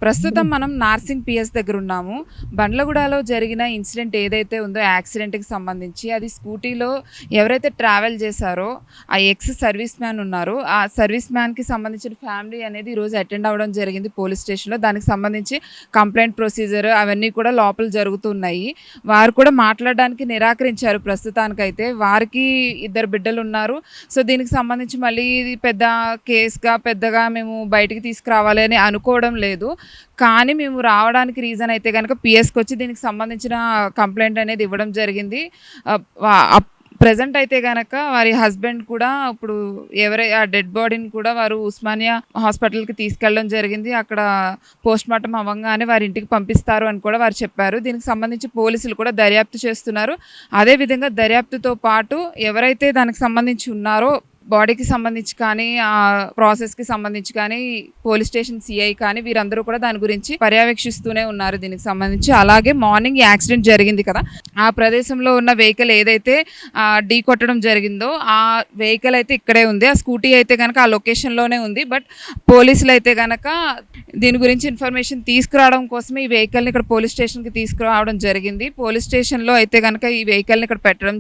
ప్రస్తుతం మనం నార్సింగ్ పిఎస్ దగ్గర ఉన్నాము. బండ్లగూడలో జరిగిన ఇన్సిడెంట్ ఏదైతే ఉందో యాక్సిడెంట్‌కి సంబంధించి అది స్కూటీలో ఎవరైతే ట్రావెల్ చేశారో ఆ ఎక్స్ సర్వీస్ మ్యాన్ ఉన్నారో, ఆ సర్వీస్ మ్యాన్‌కి సంబంధించిన ఫ్యామిలీ అనేది ఈరోజు అటెండ్ అవ్వడం జరిగింది పోలీస్ స్టేషన్‌లో. దానికి సంబంధించి కంప్లెయింట్ ప్రొసీజర్ అవన్నీ కూడా లోపల జరుగుతున్నాయి. వారు కూడా మాట్లాడడానికి నిరాకరించారు ప్రస్తుతానికైతే. వారికి 2 బిడ్డలున్నారు. సో, దీనికి సంబంధించి మళ్ళీ ఇది పెద్ద కేస్‌గా పెద్దగా మేము బయటికి తీసుకురావాలి అని అనుకోవడం లేదు. కానీ మేము రావడానికి రీజన్ అయితే గనక పిఎస్‌కొచ్చి దీనికి సంబంధించిన కంప్లెయింట్ అనేది ఇవ్వడం జరిగింది. ఆహ్, వ అప్ ప్రెజెంట్ అయితే గనక వారి హస్బెండ్ కూడా ఇప్పుడు ఆ డెడ్ బాడీని కూడా వారు ఉస్మానియా హాస్పిటల్‌కి తీసుకెళ్ళడం జరిగింది. అక్కడ పోస్ట్‌మార్టం అవ్వంగానే వారి ఇంటికి పంపిస్తారు అని కూడా వారు చెప్పారు. దీనికి సంబంధించి పోలీసులు కూడా దర్యాప్తు చేస్తున్నారు. అదే విధంగా దర్యాప్తుతో పాటు ఎవరైతే దానికి సంబంధించి ఉన్నారో బాడీకి సంబంధించి కానీ, ఆ ప్రాసెస్‌కి సంబంధించి కానీ, పోలీస్ స్టేషన్ సీఐ కానీ వీరందరూ కూడా దాని గురించి పర్యవేక్షిస్తూనే ఉన్నారు దీనికి సంబంధించి. అలాగే మార్నింగ్ యాక్సిడెంట్ జరిగింది కదా! ఆ ప్రదేశంలో ఉన్న వెహికల్ ఏదైతే ఢీకొట్టడం జరిగిందో ఆ వెహికల్ అయితే ఇక్కడే ఉంది. ఆ స్కూటీ అయితే గనక ఆ లొకేషన్‌లోనే ఉంది. బట్ పోలీసులు అయితే గనక దీని గురించి ఇన్ఫర్మేషన్ తీసుకురావడం కోసమే ఈ వెహికల్‌ని ఇక్కడ పోలీస్ స్టేషన్‌కి తీసుకురావడం జరిగింది. పోలీస్ స్టేషన్‌లో అయితే గనక ఈ వెహికల్‌ని ఇక్కడ పెట్టడం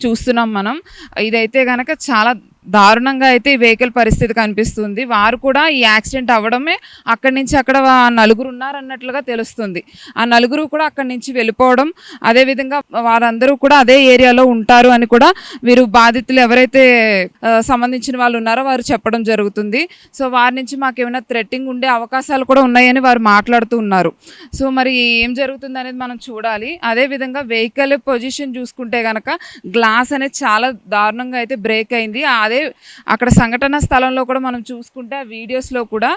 చూస్తున్నాం మనం. ఇదైతే గనక చాలా దారుణంగా అయితే ఈ వెహికల్ పరిస్థితి కనిపిస్తుంది. వారు కూడా ఈ యాక్సిడెంట్ అవ్వడమే అక్కడి నుంచి అక్కడ నలుగురు ఉన్నారన్నట్లుగా తెలుస్తుంది. ఆ నలుగురు కూడా అక్కడి నుంచి వెళ్ళిపోవడం, అదేవిధంగా వారందరూ కూడా అదే ఏరియాలో ఉంటారు అని కూడా వీరు బాధితులు ఎవరైతే సంబంధించిన వాళ్ళు ఉన్నారో వారు చెప్పడం జరుగుతుంది. సో, వారి నుంచి మాకేమైనా థ్రెట్టింగ్ ఉండే అవకాశాలు కూడా ఉన్నాయని వారు మాట్లాడుతూ ఉన్నారు. సో, మరి ఏం జరుగుతుంది అనేది మనం చూడాలి. అదేవిధంగా వెహికల్ పొజిషన్ చూసుకుంటే కనుక గ్లాస్ అనేది చాలా దారుణంగా అయితే బ్రేక్ అయింది. అదే అక్కడ సంఘటన స్థలంలో కూడా మనం చూసుకుంటే ఆ వీడియోస్లో కూడా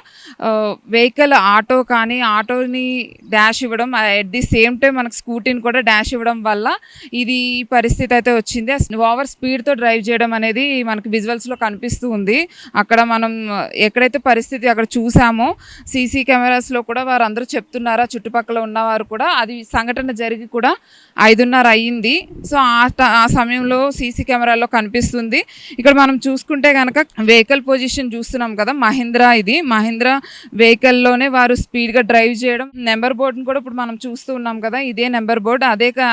వెహికల్ ఆటో కానీ ఆటోని డాష్ ఇవ్వడం, ఎట్ ది సేమ్ టైం మనకు స్కూటీని కూడా డాష్ ఇవ్వడం వల్ల ఇది పరిస్థితి అయితే వచ్చింది. ఓవర్ స్పీడ్తో డ్రైవ్ చేయడం అనేది మనకు విజువల్స్లో కనిపిస్తూ ఉంది. అక్కడ మనం ఎక్కడైతే పరిస్థితి అక్కడ చూసామో సీసీ కెమెరాస్లో కూడా వారు అందరూ చెప్తున్నారా, చుట్టుపక్కల ఉన్నవారు కూడా అది సంఘటన జరిగి కూడా 5:30 అయ్యింది. సో, ఆ సమయంలో సీసీ కెమెరాలో కనిపిస్తుంది. ఇక్కడ మనం చూసుకుంటే కనుక వెహికల్ పొజిషన్ చూస్తున్నాం కదా, మహీంద్రా వెహికల్లోనే వారు స్పీడ్గా డ్రైవ్ చేయడం. నెంబర్ బోర్డుని కూడా ఇప్పుడు మనం చూస్తూ ఉన్నాం కదా, ఇదే నెంబర్ బోర్డు.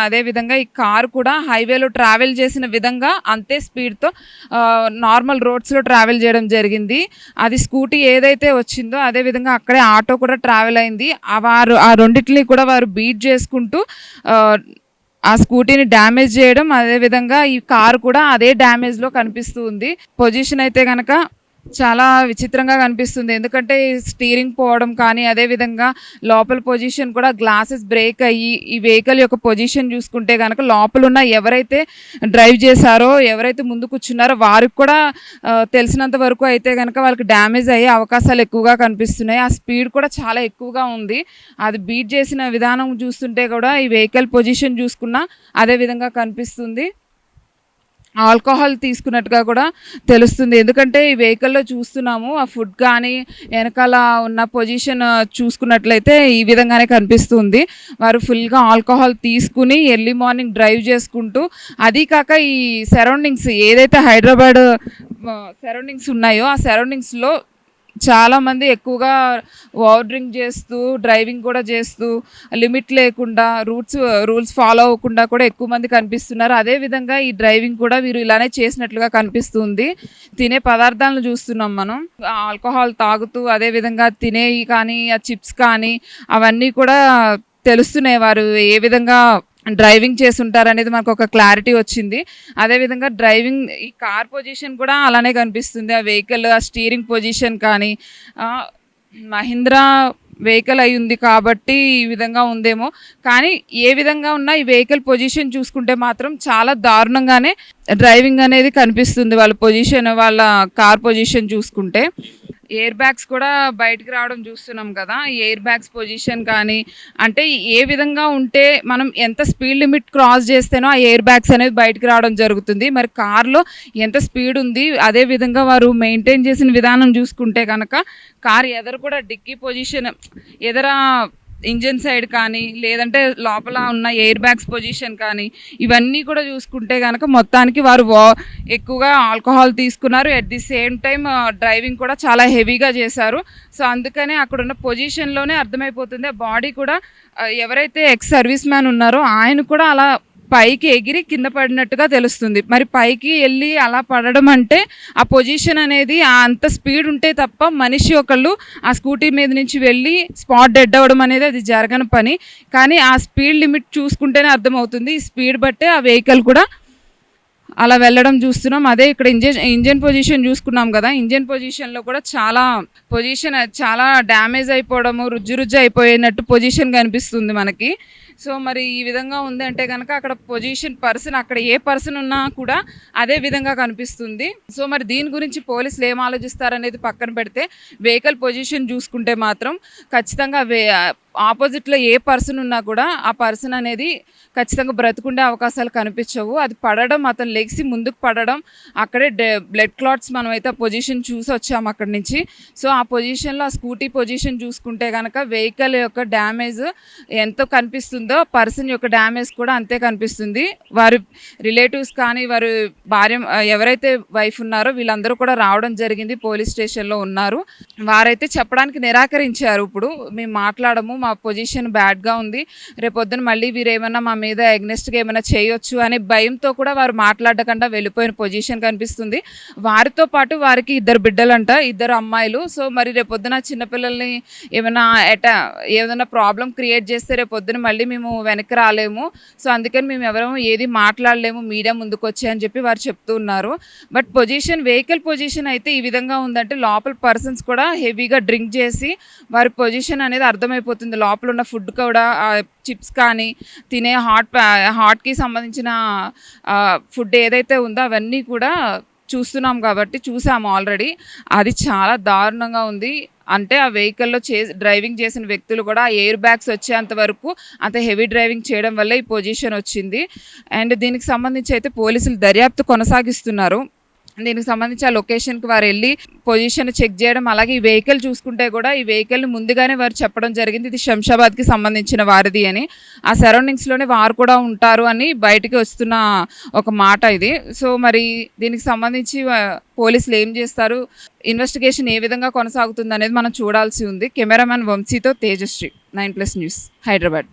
అదే విధంగా ఈ కారు కూడా హైవేలో ట్రావెల్ చేసిన విధంగా అంతే స్పీడ్తో నార్మల్ రోడ్స్లో ట్రావెల్ చేయడం జరిగింది. అది స్కూటీ ఏదైతే వచ్చిందో అదే విధంగా అక్కడే ఆటో కూడా ట్రావెల్ అయింది. ఆ రెండింటిని కూడా వారు బీట్ చేసుకుంటూ ఆ స్కూటీని డ్యామేజ్ చేయడం, అదేవిధంగా ఈ కారు కూడా అదే డ్యామేజ్లో కనిపిస్తూ ఉంది. పొజిషన్ అయితే కనుక చాలా విచిత్రంగా కనిపిస్తుంది. ఎందుకంటే స్టీరింగ్ పోవడం కానీ, అదేవిధంగా లోపల పొజిషన్ కూడా గ్లాసెస్ బ్రేక్ అయ్యి ఈ వెహికల్ యొక్క పొజిషన్ చూసుకుంటే కనుక లోపలున్న ఎవరైతే డ్రైవ్ చేశారో, ఎవరైతే ముందు కూర్చున్నారో వారికి కూడా తెలిసినంత వరకు అయితే కనుక వాళ్ళకి డ్యామేజ్ అయ్యే అవకాశాలు ఎక్కువగా కనిపిస్తున్నాయి. ఆ స్పీడ్ కూడా చాలా ఎక్కువగా ఉంది. అది బీట్ చేసిన విధానం చూస్తుంటే కూడా ఈ వెహికల్ పొజిషన్ చూసుకున్నా అదే విధంగా కనిపిస్తుంది. ఆల్కహాల్ తీసుకున్నట్టుగా కూడా తెలుస్తుంది. ఎందుకంటే ఈ వెహికల్‌లో చూస్తున్నాము ఆ ఫుడ్ కానీ వెనకాల ఉన్న పొజిషన్ చూసుకున్నట్లయితే ఈ విధంగానే కనిపిస్తుంది. వారు ఫుల్‌గా ఆల్కహాల్ తీసుకుని ఎర్లీ మార్నింగ్ డ్రైవ్ చేసుకుంటూ, అదీ కాక ఈ సరౌండింగ్స్ ఏదైతే హైదరాబాద్ సరౌండింగ్స్ ఉన్నాయో ఆ సరౌండింగ్స్‌లో చాలామంది ఎక్కువగా ఓవర్ డ్రింక్ చేస్తూ, డ్రైవింగ్ కూడా చేస్తూ, లిమిట్ లేకుండా రూల్స్ ఫాలో అవ్వకుండా కూడా ఎక్కువ మంది కనిపిస్తున్నారు. అదేవిధంగా ఈ డ్రైవింగ్ కూడా వీరు ఇలానే చేసినట్లుగా కనిపిస్తుంది. తినే పదార్థాలను చూస్తున్నాం మనం. ఆల్కహాల్ తాగుతూ అదేవిధంగా తినేవి కానీ, ఆ చిప్స్ కానీ అవన్నీ కూడా తెలుస్తున్నాయి వారు ఏ విధంగా డ్రైవింగ్ చేస్తుంటారు అనేది మనకు ఒక క్లారిటీ వచ్చింది. అదేవిధంగా ఈ కార్ పొజిషన్ కూడా అలానే కనిపిస్తుంది. ఆ వెహికల్ ఆ స్టీరింగ్ పొజిషన్ కానీ మహీంద్రా వెహికల్ అయి ఉంది కాబట్టి ఈ విధంగా ఉందేమో. కానీ ఏ విధంగా ఉన్నా ఈ వెహికల్ పొజిషన్ చూసుకుంటే మాత్రం చాలా దారుణంగానే డ్రైవింగ్ అనేది కనిపిస్తుంది. వాళ్ళ కార్ పొజిషన్ చూసుకుంటే ఎయిర్ బ్యాగ్స్ కూడా బయటకు రావడం చూస్తున్నాం కదా. ఈ ఎయిర్ బ్యాగ్స్ పొజిషన్ కానీ, అంటే ఏ విధంగా ఉంటే మనం ఎంత స్పీడ్ లిమిట్ క్రాస్ చేస్తేనో ఆ ఎయిర్ బ్యాగ్స్ అనేది బయటకు రావడం జరుగుతుంది. మరి కార్లో ఎంత స్పీడ్ ఉంది, అదేవిధంగా వారు మెయింటైన్ చేసిన విధానం చూసుకుంటే కనుక కార్ ఎదర కూడా డిక్కీ పొజిషన్ ఎదర ఇంజిన్ సైడ్ కానీ లేదంటే లోపల ఉన్న ఎయిర్ బ్యాగ్స్ పొజిషన్ కానీ ఇవన్నీ కూడా చూసుకుంటే కనుక మొత్తానికి వారు ఎక్కువగా ఆల్కహాల్ తీసుకున్నారు. At the same time driving కూడా చాలా హెవీగా చేశారు. సో అందుకనే అక్కడ ఉన్న పొజిషన్లోనే అర్థమైపోతుంది. ఆ బాడీ కూడా ఎవరైతే ఎక్స్ సర్వీస్ మ్యాన్ ఉన్నారో ఆయన కూడా అలా పైకి ఎగిరి కింద పడినట్టుగా తెలుస్తుంది. మరి పైకి వెళ్ళి అలా పడడం అంటే ఆ పొజిషన్ అనేది అంత స్పీడ్ ఉంటే తప్ప మనిషి ఒకళ్ళు ఆ స్కూటీ మీద నుంచి వెళ్ళి స్పాట్ డెడ్ అవ్వడం అనేది అది జరగని పని. కానీ ఆ స్పీడ్ లిమిట్ చూసుకుంటేనే అర్థమవుతుంది. ఈ స్పీడ్ బట్టే ఆ వెహికల్ కూడా అలా వెళ్ళడం చూస్తున్నాం. అదే ఇక్కడ ఇంజన్ పొజిషన్ చూసుకున్నాం కదా, ఇంజన్ పొజిషన్లో కూడా చాలా డ్యామేజ్ అయిపోవడము, రుజ్జు అయిపోయినట్టు పొజిషన్ కనిపిస్తుంది మనకి. సో మరి ఈ విధంగా ఉంది అంటే కనుక అక్కడ అక్కడ ఏ పర్సన్ ఉన్నా కూడా అదే విధంగా కనిపిస్తుంది. సో మరి దీని గురించి పోలీసులు ఏం ఆలోచిస్తారనేది పక్కన పెడితే వెహికల్ పొజిషన్ చూసుకుంటే మాత్రం ఖచ్చితంగా ఆపోజిట్లో ఏ పర్సన్ ఉన్నా కూడా ఆ పర్సన్ అనేది ఖచ్చితంగా బ్రతుకుండే అవకాశాలు కనిపించవు. అది పడడం, అతను లెగిసి ముందుకు పడడం, అక్కడే బ్లడ్ క్లాట్స్ మనం అయితే ఆ పొజిషన్ చూసి వచ్చాము అక్కడి నుంచి. సో ఆ పొజిషన్లో ఆ స్కూటీ పొజిషన్ చూసుకుంటే కనుక వెహికల్ యొక్క డ్యామేజ్ ఎంతో కనిపిస్తుందో పర్సన్ యొక్క డ్యామేజ్ కూడా అంతే కనిపిస్తుంది. వారి రిలేటివ్స్ కానీ వారి భార్య ఎవరైతే వైఫ్ ఉన్నారో వీళ్ళందరూ కూడా రావడం జరిగింది, పోలీస్ స్టేషన్లో ఉన్నారు. వారైతే చెప్పడానికి నిరాకరించారు. ఇప్పుడు మేము మాట్లాడము, మా పొజిషన్ బ్యాడ్గా ఉంది, రేపొద్దున మళ్ళీ వీరేమన్నా మా మీద ఎగ్నెస్ట్గా ఏమైనా చేయొచ్చు అనే భయంతో కూడా వారు మాట్లాడకుండా వెళ్ళిపోయిన పొజిషన్ కనిపిస్తుంది. వారితో పాటు వారికి 2 బిడ్డలంట, 2 అమ్మాయిలు. సో మరి రేపొద్దున చిన్నపిల్లల్ని ఏదైనా ప్రాబ్లం క్రియేట్ చేస్తే రేపొద్దున మళ్ళీ మేము వెనక్కి రాలేము. సో అందుకని మేము ఎవరూ ఏది మాట్లాడలేము మీడియా ముందుకు వచ్చి అని చెప్పి వారు చెప్తూ ఉన్నారు. బట్ వెహికల్ పొజిషన్ అయితే ఈ విధంగా ఉందంటే లోపల పర్సన్స్ కూడా హెవీగా డ్రింక్ చేసి వారి పొజిషన్ అనేది అర్థమైపోతుంది. లోపల ఉన్న ఫుడ్ కూడా చిప్స్ కానీ తినే హాట్కి సంబంధించిన ఫుడ్ ఏదైతే ఉందో అవన్నీ కూడా చూసాము ఆల్రెడీ. అది చాలా దారుణంగా ఉంది. అంటే ఆ వెహికల్లో డ్రైవింగ్ చేసిన వ్యక్తులు కూడా ఎయిర్ బ్యాగ్స్ వచ్చేంత వరకు అంత హెవీ డ్రైవింగ్ చేయడం వల్ల ఈ పొజిషన్ వచ్చింది. అండ్ దీనికి సంబంధించి అయితే పోలీసులు దర్యాప్తు కొనసాగిస్తున్నారు. దీనికి సంబంధించి ఆ లొకేషన్కి వారు వెళ్ళి పొజిషన్ చెక్ చేయడం, అలాగే ఈ వెహికల్ చూసుకుంటే కూడా ఈ వెహికల్ని ముందుగానే వారు చెప్పడం జరిగింది ఇది శంషాబాద్కి సంబంధించిన వారిది అని. ఆ సరౌండింగ్స్లోనే వారు కూడా ఉంటారు అని బయటికి వస్తున్న ఒక మాట ఇది. సో మరి దీనికి సంబంధించి పోలీసులు ఏం చేస్తారు, ఇన్వెస్టిగేషన్ ఏ విధంగా కొనసాగుతుంది అనేది మనం చూడాల్సి ఉంది. కెమెరామ్యాన్ వంశీతో తేజశ్రీ, 9+ న్యూస్, హైదరాబాద్.